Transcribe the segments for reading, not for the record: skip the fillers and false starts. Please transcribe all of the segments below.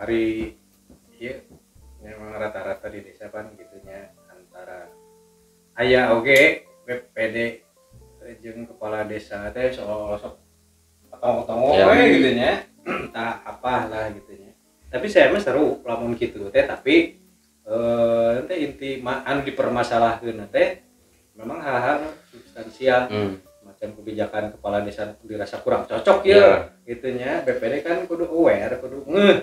hari iya memang rata-rata di desa kan gitunya antara aya oge BPD jeung kepala desa teh soal sok potong-potong we gitu nya entah apalah gitu nya tapi saya mah seru lamun gitu teh tapi teh inti anu dipermasalahkeun teh memang hal-hal substansial macam kebijakan kepala desa dirasa kurang cocok ya gitunya BPD kan kudu aware kudu ngeh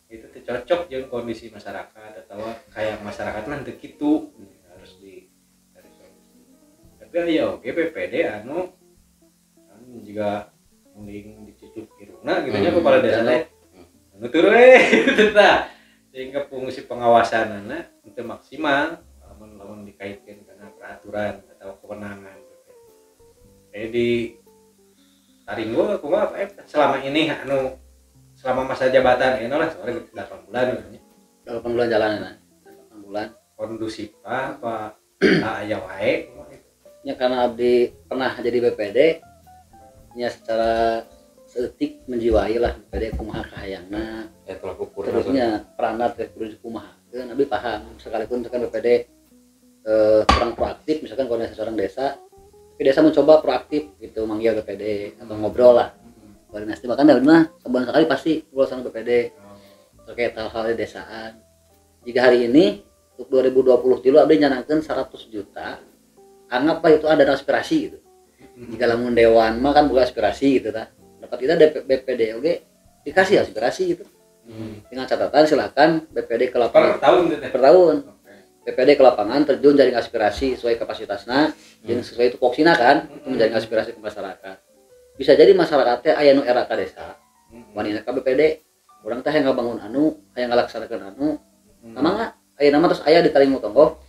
itu tuh cocok jeung kondisi masyarakat atau kayak masyarakat mah teu kitu harus di dari solusi tapi ya oke BPD anu juga mending dicucuk irungna gitu nya kepala desa teh nutur we gitu tah sehingga fungsi pengawasanana teu maksimal lamun dikaitkeun kana peraturan atau kewenangan di Taringgo kumaha selama ini anu selama masa jabatan ini lah soalnya 8 bulan gitu 8 bulan jalanan 8 bulan kondusif apa aya wae nya karena abdi pernah jadi BPD nya secara seetik menjiwai lah BPD kumaha kahayangna terusnya peranat kudu dikumahakeun abdi paham sekalipun tekan BPD kurang proaktif misalkan kalau seorang desa tapi desa mencoba proaktif gitu manggil BPD atau ngobrol lah koordinasi makanya benar sebulan sekali pasti ngobrol sama BPD terkait hal-hal di desaan jika hari ini untuk 2020 tilu abdi nyanangkeun 100 juta anggaplah itu ada aspirasi gitu jika lamun dewan mah kan bukan aspirasi gitu ta dapat kita BPD oke dikasih aspirasi gitu dengan catatan silakan BPD ke lapangan per tahun BPD ke lapangan terjun jaring aspirasi sesuai kapasitasnya yang sesuai tupoksina kan menjaring aspirasi ke masyarakat bisa jadi masyarakatnya aya nu era ka desa wanita ka BPD urang teh hayang ngabangun anu hayang ngalaksanakeun anu namanya aya nama terus aya di Taringmo Tonggo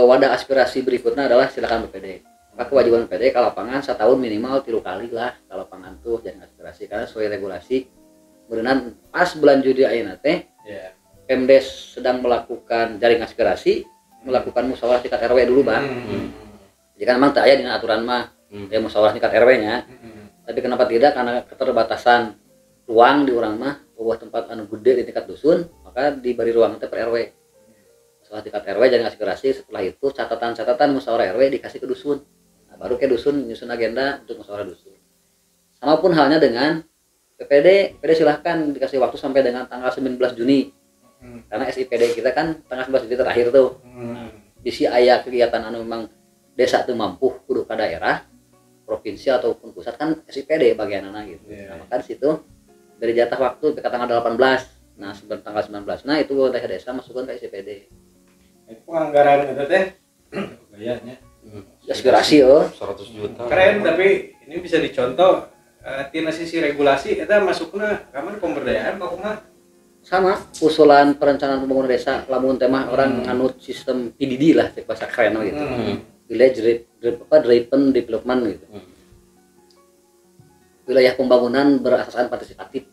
wadah aspirasi berikutnya adalah silakan BPD maka kewajiban BPD ke lapangan setahun minimal 3 kali lah ke lapangan tuh jaring aspirasi karena sesuai regulasi berenang pas bulan Juli ayeuna teh Pemdes sedang melakukan jaring aspirasi melakukan musyawarah tingkat RW dulu Bang jika memang tak aya dina aturan mah ya musyawarah tingkat RW-nya. Tapi kenapa tidak? Karena keterbatasan ruang di urang mah, sebuah tempat anu gede di tingkat dusun, maka diberi ruang teh per RW. Musyawarah tingkat RW jadi aspirasi, setelah itu catatan-catatan musyawarah RW dikasih ke dusun. Nah, baru ke dusun nyusun agenda untuk musyawarah dusun. Sama pun halnya dengan PPD silahkan dikasih waktu sampai dengan tanggal 19 Juni. Karena SIPD kita kan tanggal 19 Juni terakhir tuh. Bisi aya kegiatan anu memang desa tuh mampu kudu ke daerah provinsi ataupun pusat kan SIPD bagianana gitu. Nah, maka di situ dari jatah waktu ke tanggal 18. Nah, sebelum tanggal 19. Nah, itu daerah desa masukkan ke SIPD. Itu anggaran itu teh gayanya. Aspirasi 100 juta. Keren tapi ini bisa dicontoh tina sisi regulasi eta masukna kaman pemberdayaan kumaha? Sama usulan perencanaan pembangunan desa lamun tema orang nganut sistem PDD lah cek bahasa keren gitu. Village driven development gitu. Wilayah pembangunan berasaskan partisipatif.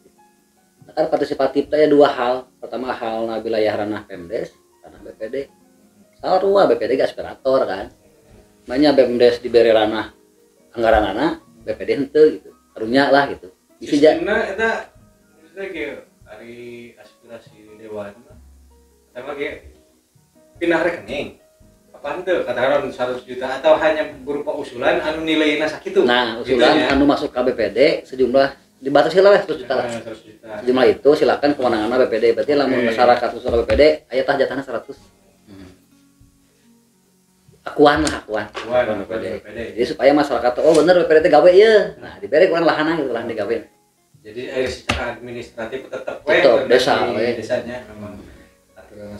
Nah, kan partisipatif itu dua hal. Pertama hal wilayah ranah Pemdes, ranah BPD. Sarua BPD gak aspirator kan. Makanya Pemdes diberi ranah anggaran anak, BPD henteu gitu. Karunya lah gitu. Sistemna eta maksudnya kayak dari aspirasi dewan eta mah pindah rekening. Apaan tuh katakan 100 juta atau hanya berupa usulan anu nilainya sakitu. Nah, usulan gitu anu masuk ke BPD sejumlah dibatasi lah 100 juta lah. 100 juta. Sejumlah itu silakan kewenanganna BPD. Berarti lamun masyarakat usul BPD aya tah jatahna 100. Akuan BPD. Jadi supaya masyarakat oh bener BPD teh gawe ieu. Nah, dibere kuan lahana gitu lah digawe. Jadi secara administratif tetap desa desanya memang aturan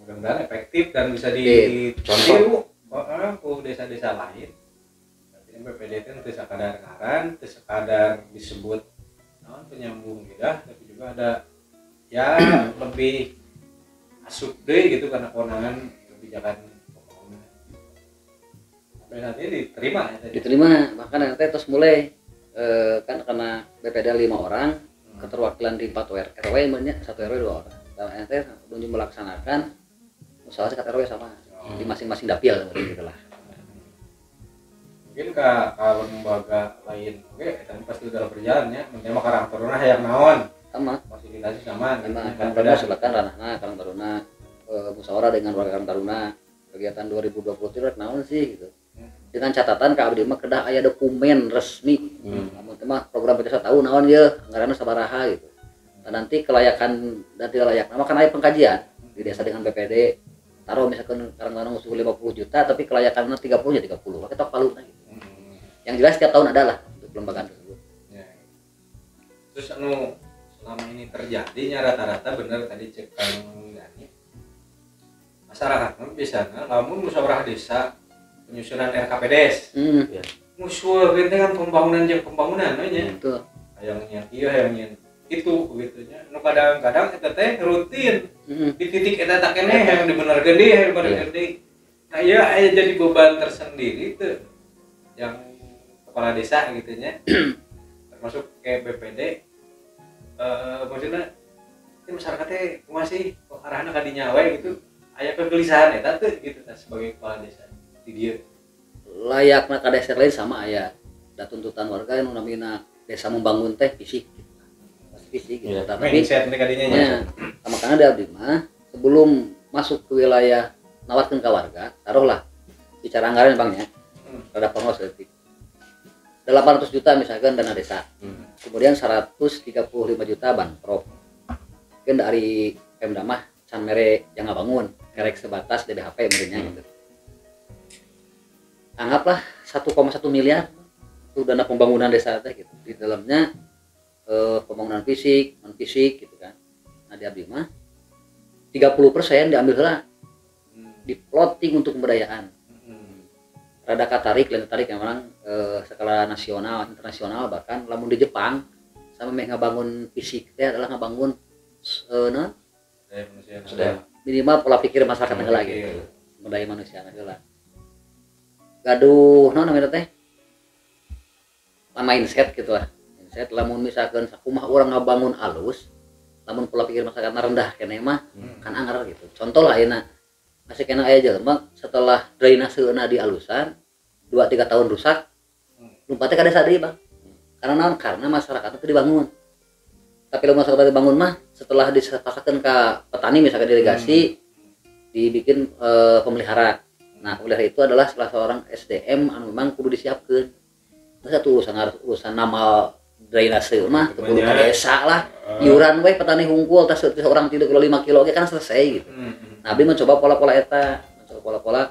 mudah-mudahan efektif dan bisa dicontoh ke desa-desa lain. Berarti BPD itu tidak sekadar ngaran, tidak sekadar disebut penyambung lidah, tapi juga ada ya lebih asup deh gitu karena kewenangan kebijakan pembangunan. Sampai saat ini diterima, bahkan nanti terus mulai kan karena BPD 5 orang, keterwakilan di 4 RW banyak 1 RW 2 orang. Dan nanti belum melaksanakan usaha sekat RW sama di masing-masing dapil gitu lah. Mungkin ke lembaga lain, oke, tapi pasti udah berjalan ya. Mungkin mah karakternya yang naon sama. Masih fasilitasi sama Karena Karang Taruna silakan ranahna Karang Taruna musyawarah dengan warga Karang Taruna kegiatan 2020 itu naon sih gitu. Dengan catatan ka abdi mah kedah aya dokumen resmi. Namun mah program PT tahu naon ye anggaranna sabaraha gitu. Dan nanti kelayakan dan tidak layak nama kan aya pengkajian di desa dengan BPD taruh misalkan Karang Taruna musuh 50 juta tapi kelayakannya 30 ya 30 kita palu gitu. Yang jelas setiap tahun adalah untuk lembagaan tersebut ya. Terus anu selama ini terjadinya rata-rata bener tadi cek Kang Dani masyarakat biasanya lamun musyawarah desa penyusunan RKPDes ya. musuh dengan pembangunan jeung pembangunan nya Betul. hayangnya ieu hayangnya itu gitu nya nu kadang-kadang eta teh rutin di titik eta tak keneh yang dibenerkeun deui yang dibenerkeun deui nah ieu aya jadi beban tersendiri tuh yang kepala desa gitu nya termasuk kayak BPD maksudnya masyarakatnya masih arahnya ka dinya we gitu aya kegelisahan eta tuh gitu sebagai kepala desa di dia Layakna ka desa lain sama aya da tuntutan warga yang namina desa membangun teh fisik gitu. Pasti fisik gitu. ya, Tapi mindset nih kadinya nya makanya ada abdi mah sebelum masuk ke wilayah nawarkeun ka warga taruhlah bicara anggaran Bang ya rada pangos detik 800 juta misalkan dana desa kemudian 135 juta banprop kan dari Pemda mah can mere yang ngabangun kerek sebatas DBHP meureunnya gitu anggaplah 1,1 miliar itu dana pembangunan desa teh gitu di dalamnya pembangunan fisik non fisik gitu kan nah di abdi mah 30% diambil heula di plotting untuk pemberdayaan rada katarik lain tarik yang memang skala nasional internasional bahkan lamun di Jepang sama meh ngabangun fisik teh adalah ngabangun non minimal pola pikir masyarakat heula gitu sumber daya manusia heula gaduh naon namanya teh mindset gitu lah mindset lamun misalkan sakumaha urang ngabangun alus lamun pola pikir masyarakat rendah keneh mah kan anggar gitu contoh lah ayeuna masih kena aya jelema setelah drainaseuna di alusan 2-3 tahun rusak lompatnya ka desa deui Bang karena naon karena masyarakat itu dibangun tapi lamun masyarakat dibangun mah setelah disepakatkeun ka petani misalkan delegasi dibikin pemelihara nah pemelihara itu adalah salah seorang SDM anu memang kudu disiapkeun satu urusan nama drainase mah kudu ka desa lah iuran we petani hungkul tas orang 3 kilo 5 kilo kan selesai gitu nah abdi mencoba pola-pola eta mencoba pola-pola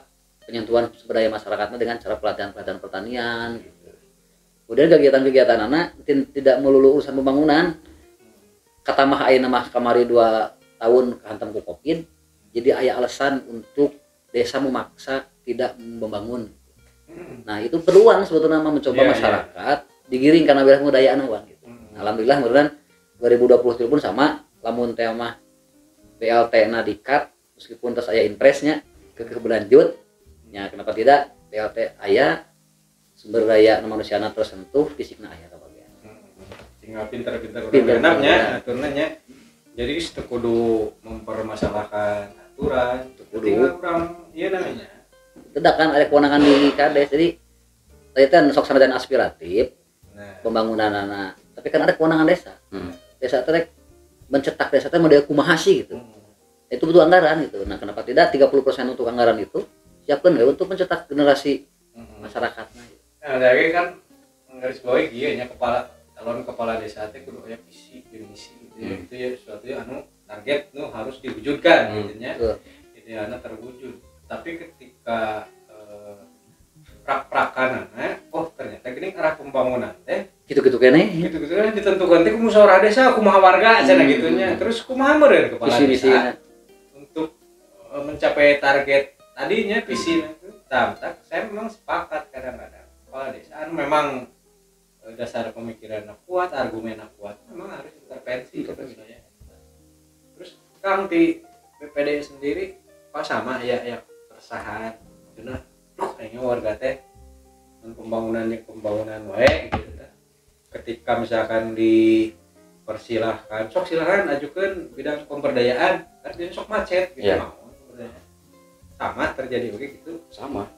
penyentuhan sumber daya masyarakatnya dengan cara pelatihan-pelatihan pertanian gitu. Kemudian kegiatan-kegiatan anak tidak melulu urusan pembangunan kata mah ayeuna mah kamari 2 tahun kehantam ku Covid jadi aya alasan untuk desa memaksa tidak membangun nah itu peluang sebetulnya mencoba masyarakat digiring karena wilayah kebudayaan Bang gitu. Nah, alhamdulillah kemudian 2020 pun sama lamun tema BLT na dikat meskipun terus aya impresnya berlanjut ya kenapa tidak BLT aya sumber daya manusiana tersentuh fisikna aya kabagian tinggal pintar-pintar urang aturna nya jadi teu kudu mempermasalahkan aturan tinggal urang ieu namanya tidak kan ada kewenangan di kades jadi tadi kan sok sanajan aspiratif pembangunan anak tapi kan ada kewenangan desa desa teh mencetak desa teh model kumaha sih gitu itu butuh anggaran gitu nah kenapa tidak 30% untuk anggaran itu siapkan ya untuk mencetak generasi masyarakatnya gitu. Nah dari kan garis bawahi ieu nya calon kepala desa teh kudu aya visi jeung misi gitu ya itu ya sesuatu anu target nu harus diwujudkan gitu nya idealna terwujud tapi ketika prak-prakanana ternyata gini arah pembangunan teh gitu-gitu kene gitu-gitu kan ditentukan teh ku musyawarah desa kumaha warga cenah gitu nya terus kumaha meureun kepala desa untuk mencapai target tadinya visi itu tak saya memang sepakat kadang-kadang kepala desa memang dasar pemikirannya kuat argumennya kuat memang harus intervensi gitu misalnya terus Kang di BPD sendiri pas sama ya keresahan karena kayaknya warga teh pembangunan wae gitu ketika misalkan dipersilahkan sok silahkan ajukan bidang pemberdayaan kan jadi sok macet gitu mau sama terjadi begitu sama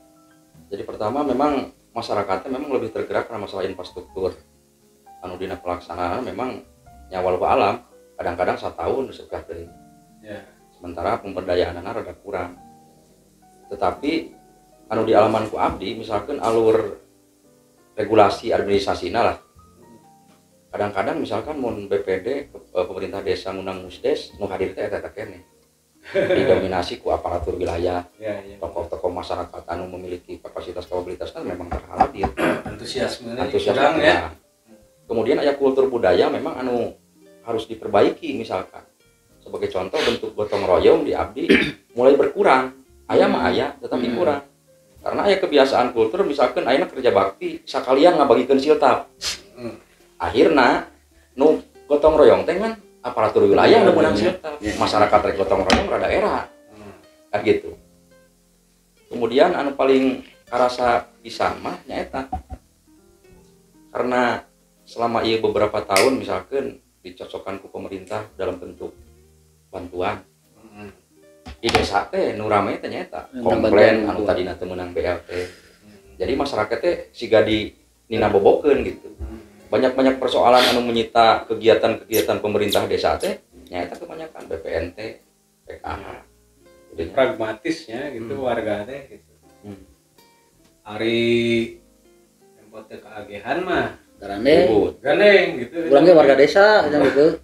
jadi pertama memang masyarakatnya memang lebih tergerak karena masalah infrastruktur anu dina pelaksanaan memang nyawa alam kadang-kadang 1 tahun sudah teuing. Ya. Sementara pemberdayaan anak rada kurang. Tetapi anu di alaman ku abdi misalkan alur regulasi administrasina lah. Kadang-kadang misalkan mun BPD pemerintah desa ngundang musdes nu hadir teh eta keneh. Didominasi ku aparatur wilayah. Ya. Tokoh-tokoh masyarakat anu memiliki kapasitas kapabilitas kan memang terhadir. Antusiasme Antusiasme ya. Kemudian aya kultur budaya memang anu harus diperbaiki, misalkan sebagai contoh bentuk gotong royong di abdi mulai berkurang. Aya mah aya tetapi kurang. Karena aya kebiasaan kultur misalkan ayeuna kerja bakti sakalian ngabagikeun siltap. Akhirna nu gotong royong teh kan aparatur wilayah nu meunang siltap. Masyarakat rek gotong royong rada era. Kan gitu. Kemudian anu paling karasa pisan mah nyaeta karena selama ieu beberapa tahun misalkan dicocokkan ku pemerintah dalam bentuk bantuan. Di desa teh nu rame teh nyaeta komplain anu tadina teu meunang BLT. Jadi masyarakat teh siga di nina bobokeun gitu. Banyak-banyak persoalan anu menyita kegiatan-kegiatan pemerintah desa teh nyaeta kebanyakan BPNT, PKH. Jadi pragmatisnya gitu warga teh gitu. Hari tempat teh keagehan mah gandeng gitu. Kurangnya warga desa gitu.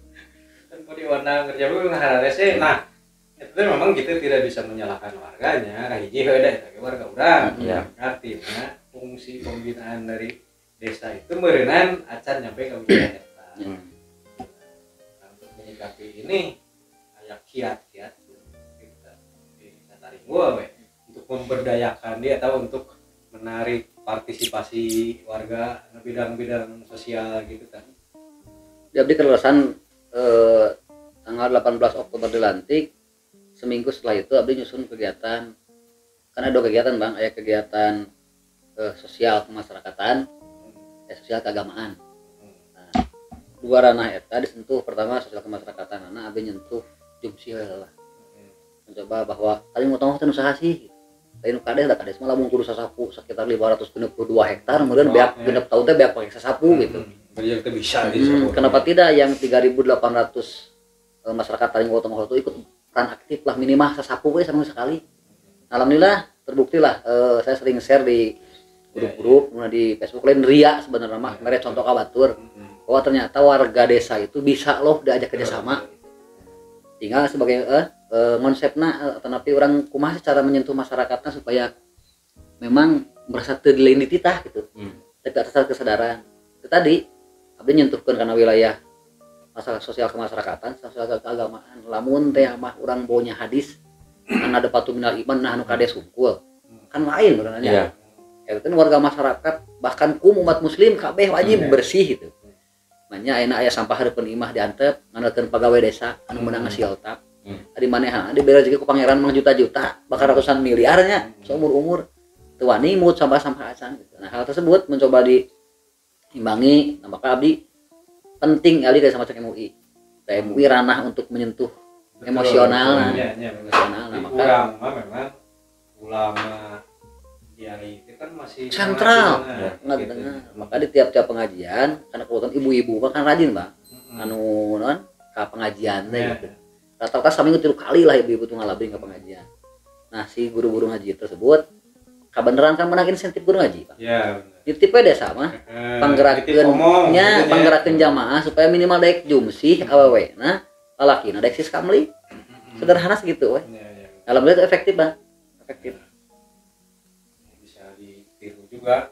Kan di warna kerja dulu ngarese. Nah, itu memang kita tidak bisa menyalahkan warganya. Hiji heuh eta warga urang. Artinya fungsi pembinaan dari desa itu meureunnan acan nyampe ka wilayah eta. Nah, untuk menyikapi ini aya kiat-kiat kita tarik gua untuk memberdayakan dia atau untuk menarik partisipasi warga bidang-bidang sosial gitu kan. Di abdi kelulusan tanggal 18 Oktober dilantik, seminggu setelah itu abdi nyusun kegiatan. Kan ada kegiatan Bang, ada kegiatan sosial kemasyarakatan, sosial keagamaan. Nah, dua ranah eta disentuh. Pertama sosial kemasyarakatan, nah abdi nyentuh jumsi lah. Mencoba bahwa tadi mau tahu teh usaha sih. Tadi nu kades da kades mah lamun kudu sasapu sekitar 562 hektar, kemudian beak genep tahun teh beak pakai sasapu gitu. Jadi itu bisa Kenapa tidak yang 3.800 masyarakat tadi gotong royong itu ikut peran aktif lah minimal sasapu we sama sekali. Alhamdulillah terbukti lah, saya sering share di grup-grup di Facebook lain ria sebenarnya mah mere contoh kabatur bahwa ternyata warga desa itu bisa loh diajak kerjasama. Tinggal sebagai konsepnya tetapi orang kumaha cara menyentuh masyarakatnya supaya memang merasa terlain di titah gitu. Tapi atas kesadaran itu tadi abdi nyentuhkan karena wilayah masalah sosial kemasyarakatan, sosial keagamaan. Lamun teh mah urang bonya hadis kan ada patu minal iman nah anu kades hungkul kan lain sebenarnya. Itu kan warga masyarakat bahkan umat muslim kabeh wajib bersih gitu. Makanya ayeuna aya sampah hareupeun imah diantep ngandalkeun pegawai desa anu meunang ngasiotap. Di manehna diberi rezeki ku pangeran mah juta-juta, bahkan ratusan miliarnya seumur-umur teu wani mut sampah-sampah acan gitu. Nah, hal tersebut mencoba diimbangi, nah maka abdi penting kali dari sama MUI. MUI ranah untuk menyentuh emosional. Emosional. Nah, maka ulama kiai itu kan masih sentral. Gitu. Maka di tiap-tiap pengajian karena kebetulan ibu-ibu kan rajin, Bang. Anu non ka pengajian teh gitu. Rata-rata seminggu 3 kali lah ibu-ibu tuh ngalabring ke pengajian. Nah si guru-guru ngaji tersebut kebenaran kan menang insentif guru ngaji Pak. Iya benar. Di tipe desa mah panggerakeunnya panggerakeun jamaah supaya minimal daek jumsih awewe. Nah lalakina daek siskamli. Sederhana segitu we. Alhamdulillah itu efektif Bang. Efektif. Bisa ditiru juga.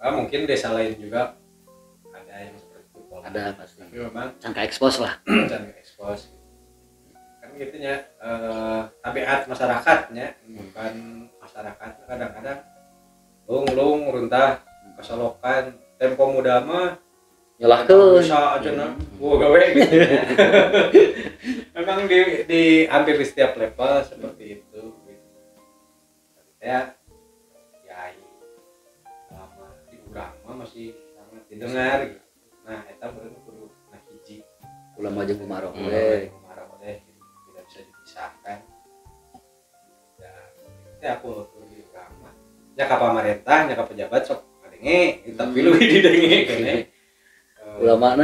Mungkin desa lain juga ada yang seperti itu. Ada pasti. Tapi memang cangka ekspos lah. Cangka ekspos. Gitunya tabiat masyarakatnya bukan masyarakat kadang-kadang lung runtah kesolokan tempo muda mah nyalahkeun bisa aja nah gua gawe gitu ya. Memang di hampir di setiap level seperti itu gitu. Ya lama di urang mah masih sangat didengar gitu. Nah eta bener kudu nah hiji ulama jeung kumaroh bisa dipisahkan ya aku di agama nya ka pamarentah nya ka pejabat sok ngadenge tapi lu di denge kene ulama